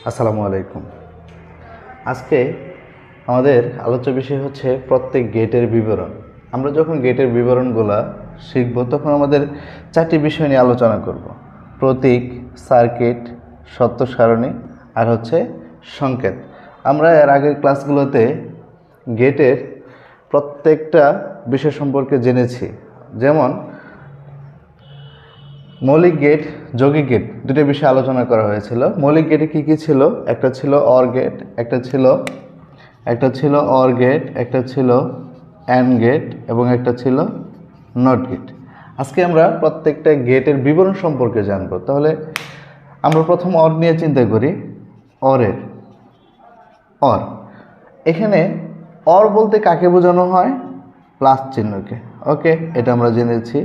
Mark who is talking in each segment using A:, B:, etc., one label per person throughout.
A: আসসালামু আলাইকুম। আজকে আমাদের আলোচ্য বিষয় হচ্ছে প্রত্যেক গেটের বিবরণ। আমরা যখন গেটের বিবরণগুলো শিখব তখন আমাদের চারটি বিষয় নিয়ে আলোচনা করব: প্রতীক, সার্কিট, সত্য সারণী আর হচ্ছে সংকেত। আমরা এর আগের ক্লাসগুলোতে গেটের প্রত্যেকটা বিষয় সম্পর্কে জেনেছি, যেমন মৌলিক গেট, যৌগিক গেট, দুটো বিষয়ে আলোচনা করা হয়েছিল। মৌলিক গেটে কী কী ছিল? একটা ছিল অর গেট, একটা ছিল অর গেট, একটা ছিল অ্যান্ড গেট এবং একটা ছিল নট গেট। আজকে আমরা প্রত্যেকটা গেটের বিবরণ সম্পর্কে জানব। তাহলে আমরা প্রথম অর নিয়ে চিন্তা করি। অর, এখানে অর বলতে কাকে বোঝানো হয়? প্লাস চিহ্নকে। ওকে, এটা আমরা জেনেছি।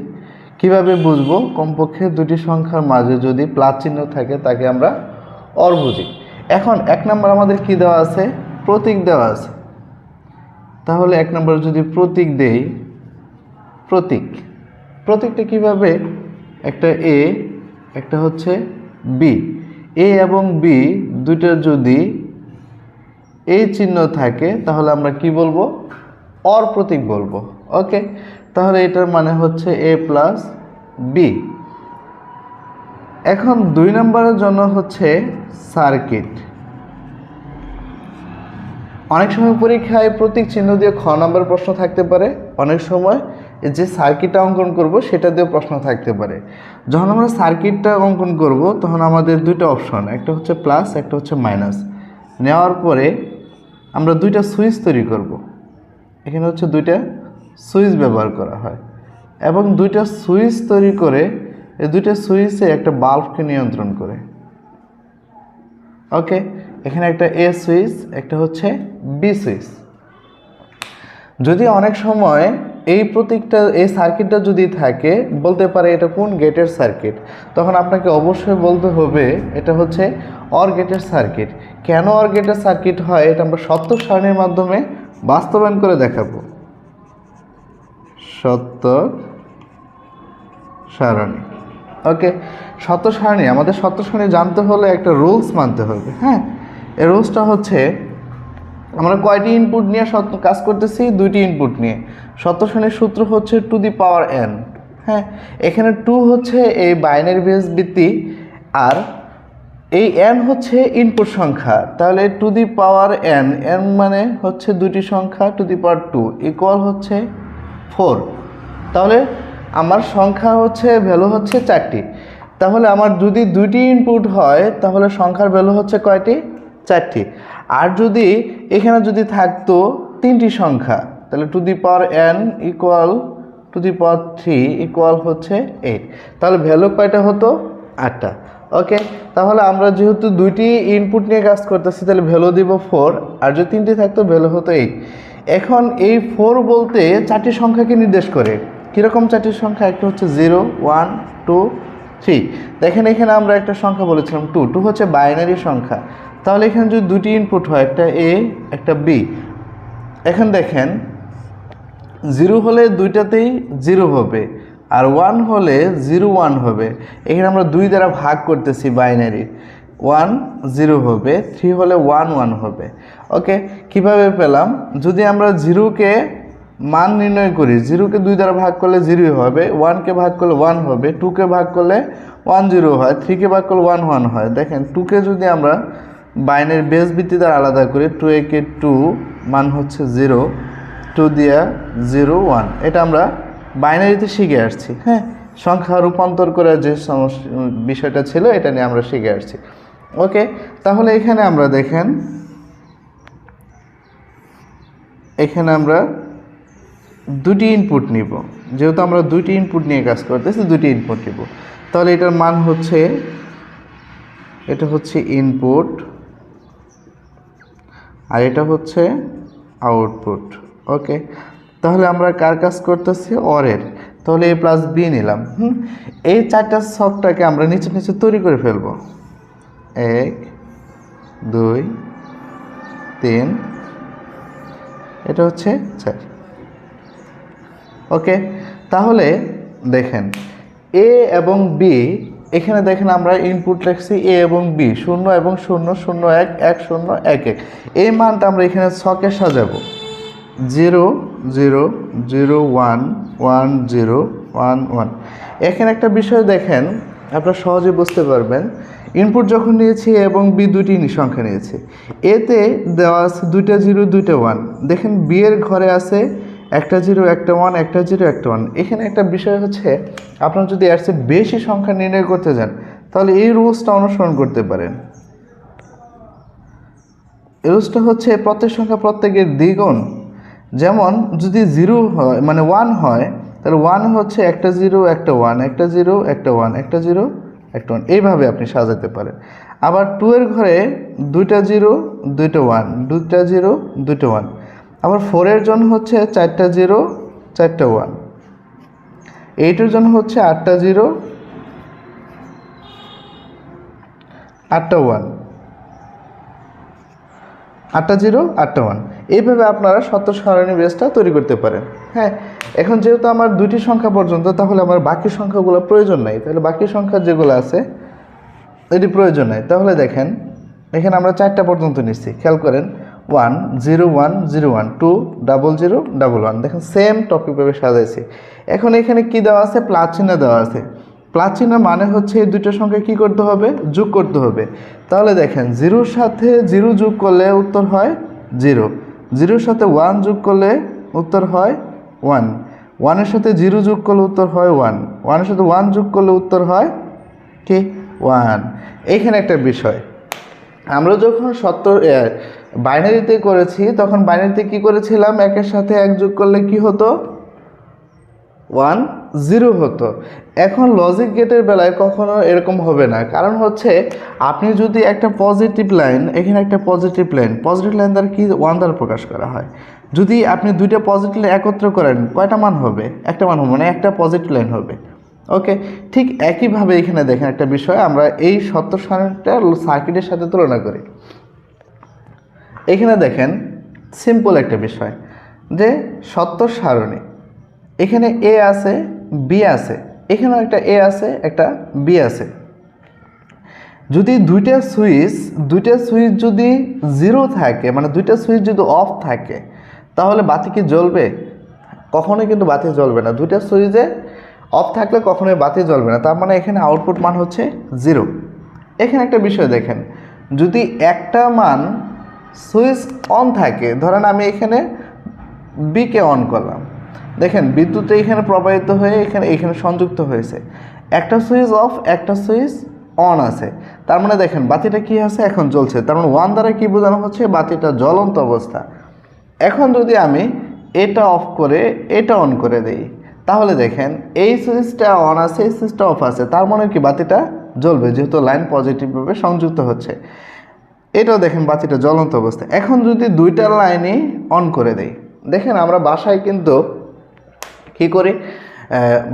A: কিভাবে বুঝবো? কমপক্ষে দুটি সংখ্যার মাঝে যদি প্লাস চিহ্ন থাকে তাকে আমরা অর বুঝি। এখন এক নম্বর আমাদের কি দেওয়া আছে? প্রতীক দেওয়া আছে। তাহলে এক নম্বর যদি প্রতীক দেই, প্রতীকটা কিভাবে? একটা এ, একটা হচ্ছে বি। এ এবং বি দুইটা যদি এই চিহ্ন থাকে তাহলে আমরা কি বলবো? অর প্রতীক বলবো। ওকে, তাহলে এটার মানে হচ্ছে এ প্লাস বি। এখন দুই নম্বরের জন্য হচ্ছে সার্কিট। অনেক সময় পরীক্ষায় প্রতীক চিহ্ন দিয়ে খ নম্বর প্রশ্ন থাকতে পারে, অনেক সময় যে সার্কিটটা অঙ্কন করব সেটা দিয়ে প্রশ্ন থাকতে পারে। যখন আমরা সার্কিটটা অঙ্কন করব তখন আমাদের দুইটা অপশন, একটা হচ্ছে প্লাস, একটা হচ্ছে মাইনাস। নেওয়ার পরে আমরা দুইটা সুইচ তৈরি করব। এখানে হচ্ছে দুইটা সুইচ ব্যবহার করা হয় এবং দুইটা সুইচ তৈরি করে এই দুইটা সুইচে একটা বাল্বকে নিয়ন্ত্রণ করে। ওকে, এখানে একটা এ সুইচ, একটা হচ্ছে বি সুইচ। যদি অনেক সময় এই প্রতীকটা, এই সার্কিটটা যদি থাকে, বলতে পারে এটা কোন গেটের সার্কিট, তখন আপনাকে অবশ্যই বলতে হবে এটা হচ্ছে অর গেটের সার্কিট। কেন অর গেটের সার্কিট হয় এটা আমরা সত্য সারণীর মাধ্যমে বাস্তবায়ন করে দেখাবো। সত্য সারণী। ওকে, সত্য সারণী, আমাদের সত্য সারণী জানতে হলে একটা রুলস মানতে হবে। হ্যাঁ, এই রুলসটা হচ্ছে আমরা কয়টি ইনপুট নিয়ে কাজ করতেছি? দুইটি ইনপুট নিয়ে। সত্য সারণীর সূত্র হচ্ছে টু দি পাওয়ার এন। হ্যাঁ, এখানে টু হচ্ছে এই বাইনারি বেস ভিত্তি আর এই এন হচ্ছে ইনপুট সংখ্যা। তাহলে two the power n, n মানে হচ্ছে দুটি সংখ্যা, two the power two equal হচ্ছে 4। তাহলে আমার সংখ্যা হচ্ছে ভ্যালু হচ্ছে 4টি। তাহলে আমার যদি দুইটি ইনপুট হয় তাহলে সংখ্যার ভ্যালু হচ্ছে কয়টি? 4টি। আর যদি এখানে যদি থাকতো 3টি সংখ্যা তাহলে two the power N equal to the power 3 equal হচ্ছে 8। তাহলে ভ্যালু কয়টা হতো? 8টা। ওকে, তাহলে আমরা যেহেতু দুইটি ইনপুট নিয়ে কাজ করতেছি তাহলে ভ্যালু দিব 4, আর যদি 3টি থাকতো ভ্যালু হতো 8। এখন এই 4 বলতে 4টি সংখ্যাকে নির্দেশ করে। কীরকম 4টি সংখ্যা? একটা হচ্ছে 0, 1, 2, 3। দেখেন এখানে আমরা একটা সংখ্যা বলেছিলাম 2, 2 হচ্ছে বাইনারি সংখ্যা। তাহলে এখানে যদি দুটি ইনপুট হয়, একটা এ একটা বি, এখন দেখেন 0 হলে দুইটাতেই 0 হবে আর 1 হলে 0, 1 হবে। এখানে আমরা 2 দ্বারা ভাগ করতেছি বাইনারি, 1 0 হবে, 3 হলে 1 1 হবে। ওকে, কিভাবে পেলাম? যদি আমরা 0কে মান নির্ণয় করি, 0কে 2 দ্বারা ভাগ করলে 0 হবে, 1কে ভাগ করলে 1 হবে, 2কে ভাগ করলে 1 0 হয়, 3কে ভাগ করলে 1 1 হয়। দেখেন 2কে যদি আমরা বাইনারি বেস ভিত্তি দ্বারা আলাদা করি, 2কে 2 মান হচ্ছে 0, 2 দিয়া 0 1, এটা আমরা বাইনারিতে শিখে আসছি। হ্যাঁ, সংখ্যা রূপান্তর করার যে বিষয়টা ছিল এটা নিয়ে আমরা শিখে আসছি। ওকে, তাহলে এখানে আমরা দেখেন, এখানে আমরা দুটি ইনপুট নিব। যেহেতু আমরা দুইটি ইনপুট নিয়ে কাজ করতেছি, দুটি ইনপুট নিব। তাহলে এটার মান হচ্ছে, এটা হচ্ছে ইনপুট আর এটা হচ্ছে আউটপুট। ওকে, তাহলে আমরা কার কাজ করতেছি? অরের। তাহলে এ প্লাস বি নিলাম। এই 4টা ছকটাকে আমরা নিচে নিচে তৈরি করে ফেলব। 1 2 3, এটা হচ্ছে 4। ওকে, তাহলে দেখেন এ এবং বি এখানে দেখেন আমরা ইনপুট লিখছি এ এবং বি, 0 এবং 0, 0 1 1 0 1 1। এই মানটা আমরা এখানে ছকে সাজাবো, 0 0 0 1 1 0 1 1। এখানে একটা বিষয় দেখেন, আপনারা সহজে বুঝতে পারবেন। ইনপুট যখন নিয়েছি এ এবং বি দুটি সংখ্যা নিয়েছি, এতে দেওয়া আছে 2টা 0 2টা 1। দেখেন বি এর ঘরে আছে একটা 0 একটা 1 একটা 0 একটা 1। এখানে একটা বিষয় হচ্ছে, আপনারা যদি এর চেয়ে বেশি সংখ্যা নির্ণয় করতে যান তাহলে এই রুলসটা অনুসরণ করতে পারেন। এই রুলসটা হচ্ছে প্রত্যেক সংখ্যা প্রত্যেকের দ্বিগুণ। যেমন যদি 0 হয় মানে 1 হয়, তাহলে 1 হচ্ছে একটা 0 একটা 1 একটা 0 একটা 1 একটা 0 একটা 1, এইভাবে আপনি সাজাতে পারেন। আবার 2 এর ঘরে 2টা 0 2টা 1 2টা 0 2টা 1। আবার 4 এর জন্য হচ্ছে 4টা 0 4টা 1। 8 এর জন্য হচ্ছে 8টা 0 8টা 1 8টা 0 8টা 1। এইভাবে আপনারা সত্য সারণী বেসটা তৈরি করতে পারেন। হ্যাঁ, এখন যেহেতু আমার দুটি সংখ্যা পর্যন্ত, তাহলে আমার বাকি সংখ্যাগুলো প্রয়োজন নাই। তাহলে বাকি সংখ্যা যেগুলো আছে এটি প্রয়োজন নাই। তাহলে দেখেন এখানে আমরা 4টা পর্যন্ত নিচ্ছি, খেয়াল করেন 1 0 1 0 1 2 0 0 1 1। দেখেন সেম টপিকভাবে সাজাইছি। এখন এখানে কি দেওয়া আছে, প্লাস চিহ্ন দেওয়া আছে। প্লাস চিহ্ন মানে হচ্ছে এই দুটো সংখ্যা কী করতে হবে, যোগ করতে হবে। তাহলে দেখেন 0-র সাথে 0 যোগ করলে উত্তর হয় 0, 0-র সাথে 1 যোগ করলে উত্তর হয় 1, 1-এর সাথে 0 যোগ করলে উত্তর হয় 1, 1-এর সাথে 1 যোগ করলে উত্তর হয় কি 1। এইখানে একটা বিষয়, আমরা যখন বাইনারিতে করেছি তখন বাইনারিতে কি করেছিলাম, 1-এর সাথে 1 যোগ করলে কি হতো 1 0 হতো। এখন লজিক গেটের বেলায় কখনো এরকম হবে না। কারণ হচ্ছে আপনি যদি একটা পজিটিভ লাইন, এখানে একটা পজিটিভ লাইন দ্বারা কি 1 দ্বারা প্রকাশ করা হয়। যদি আপনি দুইটা পজিটিভ লাইন একত্র করেন কয়টা মান হবে, একটা মান হবে, মানে একটা পজিটিভ লাইন হবে। ওকে, ঠিক একইভাবে এখানে দেখেন একটা বিষয়, আমরা এই সত্য সারণীটা সার্কিটের সাথে তুলনা করি। এখানে দেখেন সিম্পল একটা বিষয় যে সত্য সারণী, এখানে এ আছে বি আছে, এখানেও একটা এ আছে একটা বি আছে। যদি দুইটা সুইচ যদি 0 থাকে, মানে দুইটা সুইচ যদি অফ থাকে, তাহলে বাতি কি জ্বলবে? কখনোই কিন্তু বাতি জ্বলবে না। দুইটা সুইচে অফ থাকলে কখনোই বাতি জ্বলবে না। তার মানে এখানে আউটপুট মান হচ্ছে 0। এখানে একটা বিষয় দেখেন, যদি একটা মান সুইচ অন থাকে, ধরেন আমি এখানে বিকে অন করলাম, দেখেন বিদ্যুৎ এখানে প্রবাহিত হয়ে এখানে সংযুক্ত হয়েছে। একটা সুইচ অফ একটা সুইচ অন আছে, তার মানে দেখেন বাতিটা কি আছে, এখন জ্বলছে। তার মানে 1 দ্বারা কি বোঝানো হচ্ছে, বাতিটা জ্বলন্ত অবস্থা। এখন যদি আমি এটা অফ করে এটা অন করে দেই, তাহলে দেখেন এই সুইচটা অন আছে এই সুইচটা অফ আছে, তার মানে কি বাতিটা জ্বলবে, যেহেতু লাইন পজিটিভভাবে সংযুক্ত হচ্ছে। এটাও দেখেন বাতিটা জ্বলন্ত অবস্থা। এখন যদি দুইটা লাইনই অন করে দেই, দেখেন আমরা বাসায় কিন্তু কী করি,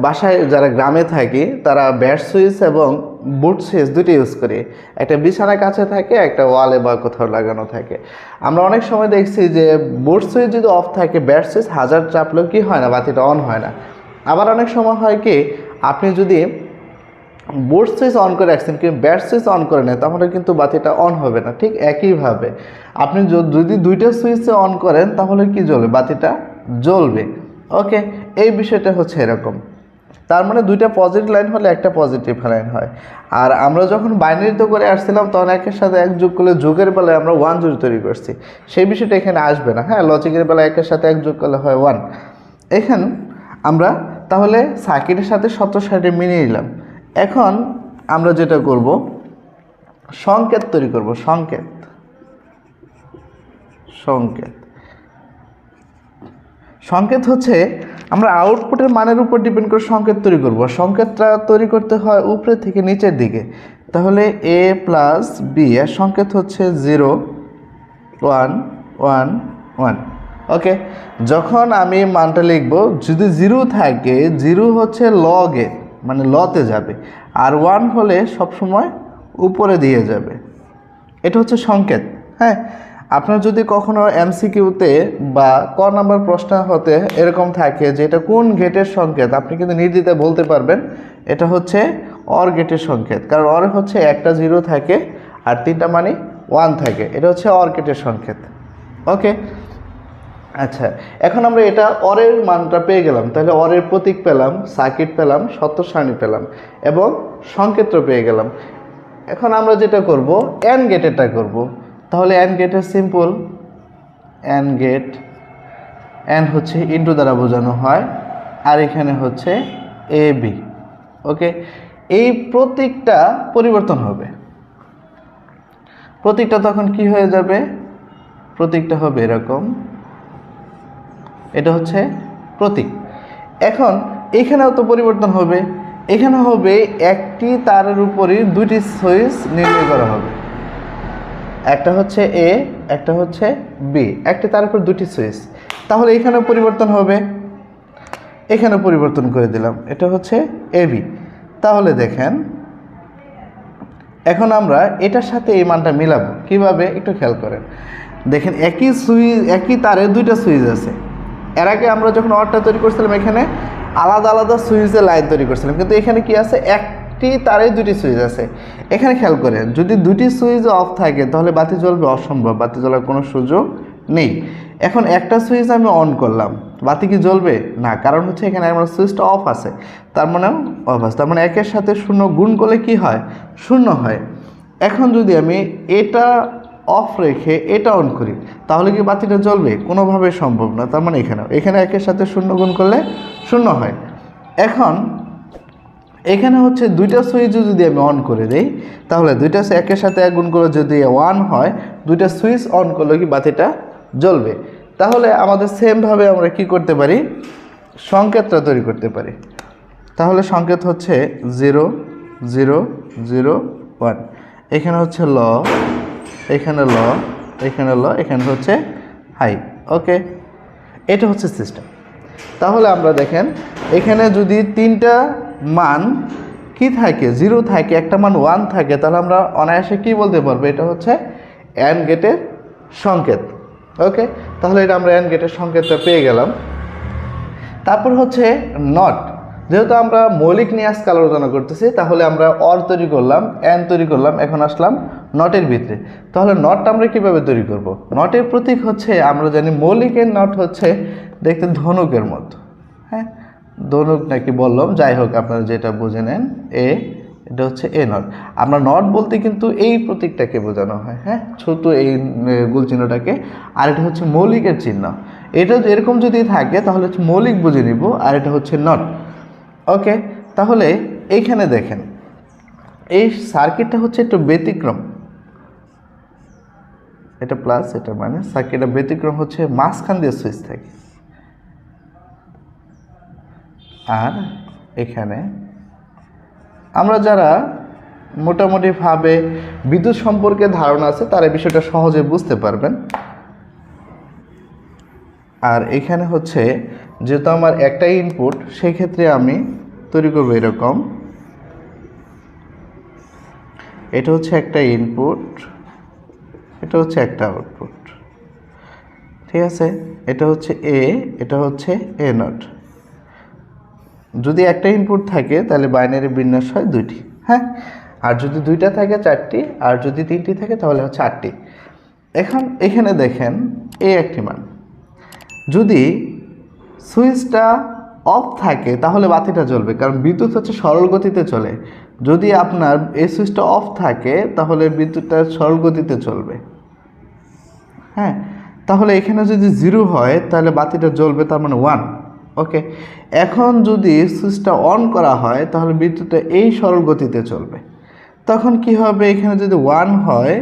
A: বাসায় যারা গ্রামে থাকি তারা ব্যাট সুইচ এবং বুট সুইচ দুটি ইউজ করি। একটা বিছানার কাছে থাকে, একটা ওয়ালে বা কোথাও লাগানো থাকে। আমরা অনেক সময় দেখছি যে বুট সুইচ যদি অফ থাকে, ব্যাট সুইচ হাজার চাপলেও কি হয় না, বাতিটা অন হয় না। আবার অনেক সময় হয় কি, আপনি যদি বুট সুইচ অন করে রাখছেন কিন্তু ব্যাট সুইচ অন করে নেয়, তাহলে কিন্তু বাতিটা অন হবে না। ঠিক একইভাবে আপনি যদি দুইটা সুইচে অন করেন তাহলে কি জ্বলবে, বাতিটা জ্বলবে। ওকে, এই বিষয়টা হচ্ছে এরকম। তার মানে দুইটা পজিটিভ লাইন হলে একটা পজিটিভ লাইন হয়। আর আমরা যখন বাইনারিতে করে আসছিলাম তখন একের সাথে এক যোগ করলে যোগের বেলায় আমরা 1 0 তৈরি করছি, সেই বিষয়টা এখানে আসবে না। হ্যাঁ, লজিকের বেলায় একের সাথে এক যোগ করলে হয় 1। এখানে আমরা তাহলে সার্কিটের সাথে সত্য সারণী মিলিয়ে নিলাম। এখন আমরা যেটা করব, সংকেত তৈরি করব। সংকেত হচ্ছে আমরা আউটপুটের মানের উপর ডিপেন্ড করে সংকেত তৈরি করব। সংকেতটা তৈরি করতে হয় উপরে থেকে নিচের দিকে। তাহলে a প্লাস b এর সংকেত হচ্ছে 0 1 1 1। ওকে, যখন আমি মানটা লিখব, যদি 0 থাকে, 0 হচ্ছে লগে মানে লতে যাবে, আর 1 হলে সবসময় উপরে দিয়ে যাবে। এটা হচ্ছে সংকেত। হ্যাঁ, আপনার যদি কখনো এমসিকিউতে বা ক নাম্বার প্রশ্ন হতে এরকম থাকে যে এটা কোন গেটের সংকেত, আপনি কিন্তু নির্দ্বিধায় বলতে পারবেন এটা হচ্ছে অর গেটের সংকেত, কারণ অরে হচ্ছে একটা 0 থাকে আর 3টা মানে 1 থাকে, এটা হচ্ছে অর গেটের সংকেত। ওকে, আচ্ছা, এখন আমরা এটা অরের মানটা পেয়ে গেলাম, তাহলে অরের প্রতীক পেলাম, সার্কিট পেলাম, সত্য সারণী পেলাম এবং সংকেতও পেয়ে গেলাম। এখন আমরা যেটা করব অ্যান্ড গেটেরটা করব। তাহলে অ্যান্ড গেটের সিম্পল, অ্যান্ড গেট, অ্যান্ড হচ্ছে ইনটু দ্বারা বোঝানো হয়, আর এখানে হচ্ছে এ বি। ওকে, এই প্রতীকটা পরিবর্তন হবে, প্রতীকটা তখন কি হয়ে যাবে, প্রতীকটা হবে এরকম, এটা হচ্ছে প্রতীক। এখন এখানেও তো পরিবর্তন হবে, এখানে হবে একটি তারের উপরই দুটি সুইচ নির্ণয় করা হবে, একটা হচ্ছে এ, একটা হচ্ছে বি, একটি তারের উপর দুটি সুইচ। তাহলে এখানেও পরিবর্তন হবে, এখানেও পরিবর্তন করে দিলাম, এটা হচ্ছে এ বি। তাহলে দেখেন এখন আমরা এটার সাথে এই মানটা মিলাবো কিভাবে, একটু খেয়াল করেন। দেখেন একই সুইচ, একই তারে দুইটা সুইচ আছে। এর আগে আমরা যখন অরটা তৈরি করছিলাম এখানে আলাদা আলাদা সুইচের লাইন তৈরি করছিলাম, কিন্তু এখানে কি আছে, একটি তারে দুটি সুইচ আছে। এখানে খেয়াল করেন, যদি দুটি সুইচ অফ থাকে তাহলে বাতি জ্বলবে, অসম্ভব, বাতি জ্বলার কোনো সুযোগ নেই। এখন একটা সুইচ আমি অন করলাম, বাতি কি জ্বলবে না, কারণ হচ্ছে এখানে আমার সুইচটা অফ আছে, তার মানে অফ আছে, তার মানে একের সাথে 0 গুণ করলে কি হয়, 0 হয়। এখন যদি আমি এটা অফ রেখে এটা অন করি তাহলে কি বাতিটা জ্বলবে, কোনোভাবে সম্ভব না, তার মানে এখানে একের সাথে 0 গুণ করলে 0 হয়। এখন এখানে হচ্ছে দুইটা সুইচ যদি আমি অন করে দেই তাহলে দুইটা একের সাথে 1 গুণ করে যদি 1 হয়, দুইটা সুইচ অন করলে কি বাতিটা জ্বলবে। তাহলে আমাদের সেমভাবে আমরা কি করতে পারি, সংকেতটা তৈরি করতে পারি। তাহলে সংকেত হচ্ছে 0 0 0 1, এখানে হচ্ছে ল, এখানে ল, এখানে ল, এখানে হচ্ছে হাই। ওকে, এটা হচ্ছে সিস্টেম। তাহলে আমরা দেখেন এখানে যদি 3টা মান কি থাকে, 0 থাকে, একটা মান 1 থাকে, তাহলে আমরা অনায়াসে কি বলতে পারবো, এটা হচ্ছে অ্যান্ড গেটের সংকেত। ওকে, তাহলে এটা আমরা অ্যান্ড গেটের সংকেতটা পেয়ে গেলাম। তারপর হচ্ছে নট, যেহেতু আমরা মৌলিক নিয়ে আজকে আলোচনা করতেছি, তাহলে আমরা অর তৈরি করলাম, অ্যান্ড তৈরি করলাম, এখন আসলাম নটের ভিতরে। তাহলে নটটা আমরা কীভাবে তৈরি করব, নটের প্রতীক হচ্ছে আমরা জানি মৌলিকের নট হচ্ছে দেখতে ধনুকের মতো, হ্যাঁ, ধনুক নাকি বললাম, যাই হোক আপনারা যেটা বুঝে নেন, এটা হচ্ছে এ নট। আমরা নট বলতে কিন্তু এই প্রতীকটাকে বোঝানো হয়, হ্যাঁ, ছোট এই গোল চিহ্নটাকে, আর এটা হচ্ছে মৌলিকের চিহ্ন। এটা এরকম যদি থাকে তাহলে হচ্ছে মৌলিক বুঝে নিব, আর এটা হচ্ছে নট। ওকে, তাহলে এইখানে দেখেন এই সার্কিটটা হচ্ছে একটু ব্যতিক্রম, এটা প্লাস এটা মাইনাস, সার্কিটটা ব্যতিক্রম হচ্ছে মাঝখান দিয়ে সুইচ থাকে, আর এখানে আমরা যারা মোটামুটিভাবে বিদ্যুৎ সম্পর্কে ধারণা আছে তারা বিষয়টা সহজে বুঝতে পারবেন। আর এখানে হচ্ছে যেহেতু আমার একটাই ইনপুট, সেই ক্ষেত্রে আমি তৈরি করব এরকম, এটা হচ্ছে একটা ইনপুট, এটা হচ্ছে একটা আউটপুট, ঠিক আছে, এটা হচ্ছে এ, এটা হচ্ছে এ নট। যদি একটা ইনপুট থাকে তাহলে বাইনারি বিন্যাস হয় 2টি, হ্যাঁ, আর যদি 2টা থাকে 4টি, আর যদি 3টি থাকে তাহলে হচ্ছে 8টি। এখন এখানে দেখেন এই একটি মান, যদি সুইচটা অফ থাকে তাহলে বাতিটা জ্বলবে, কারণ বিদ্যুৎ হচ্ছে সরল গতিতে চলে। যদি আপনার এই সুইচটা অফ থাকে তাহলে বিদ্যুৎটা সরল গতিতে চলবে, হ্যাঁ। তাহলে এখানে যদি 0 হয় তাহলে বাতিটা জ্বলবে, তার মানে 1। ওকে, এখন যদি সুইচটা অন করা হয় তাহলে বিদ্যুৎটা এই সরল গতিতে চলবে, তখন কি হবে, এখানে যদি 1 হয়,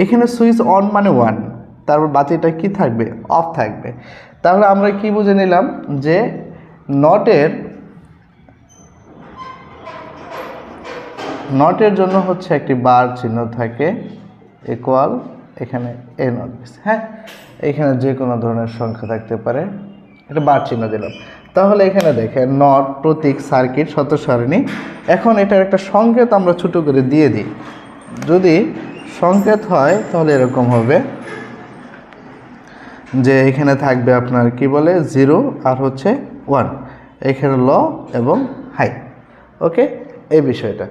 A: এখানে সুইচ অন মানে 1, তারপর বাতিটা কি থাকবে, অফ থাকবে। তাহলে আমরা কি বুঝে নিলাম যে নটের জন্য হচ্ছে একটি বার চিহ্ন থাকে, ইকুয়াল, এখানে এ নট, হ্যাঁ, এখানে যে কোনো ধরনের সংখ্যা থাকতে পারে, এটা বার চিহ্ন দিলাম। তাহলে এখানে দেখেন নট, প্রতীক, সার্কিট, সত্য সারণী। এখন এটার একটা সংকেত আমরা ছোট করে দিয়ে দিই, যদি সংকেত হয় তাহলে এরকম হবে যে এখানে থাকবে আপনার কি বলে 0 আর হচ্ছে 1, এখানে ল এবং হাই। ওকে, এই বিষয়টা।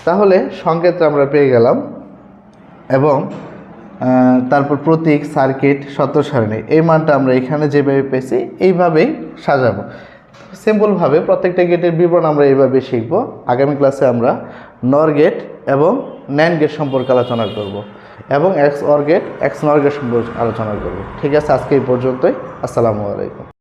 A: তাহলে সংকেত আমরা পেয়ে গেলাম এবং তারপর প্রতীক, সার্কিট, সত্য সারণী এই মানটা আমরা এখানে যেভাবে পেয়েছি এইভাবেই সাজাবো। সিম্পলভাবে প্রত্যেকটা গেটের বিবরণ আমরা এইভাবে শিখব। আগামী ক্লাসে আমরা নর গেট এবং ন্যান্ড গেট সম্পর্কে আলোচনা করব এবং এক্স অর গেট, এক্স নর গেট সম্পর্কে আলোচনা করব। ঠিক আছে, আজকে এই পর্যন্তই। আসসালামু আলাইকুম।